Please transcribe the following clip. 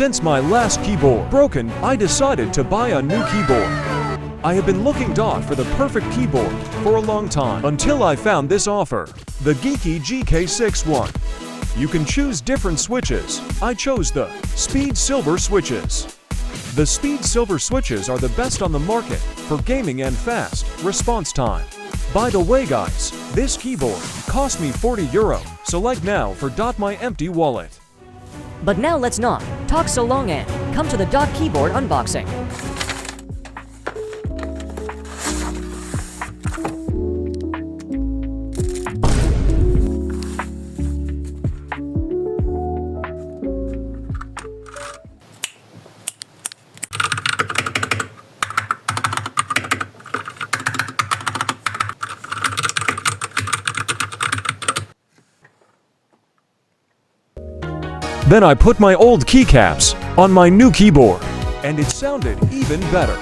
Since my last keyboard broken, I decided to buy a new keyboard. I have been looking for the perfect keyboard for a long time until I found this offer, the Geeky GK61. You can choose different switches. I chose the Speed Silver switches. The Speed Silver switches are the best on the market for gaming and fast response time. By the way guys, this keyboard cost me €40, select now for my empty wallet. But now let's not talk so long and come to the keyboard unboxing. Then I put my old keycaps on my new keyboard, and it sounded even better.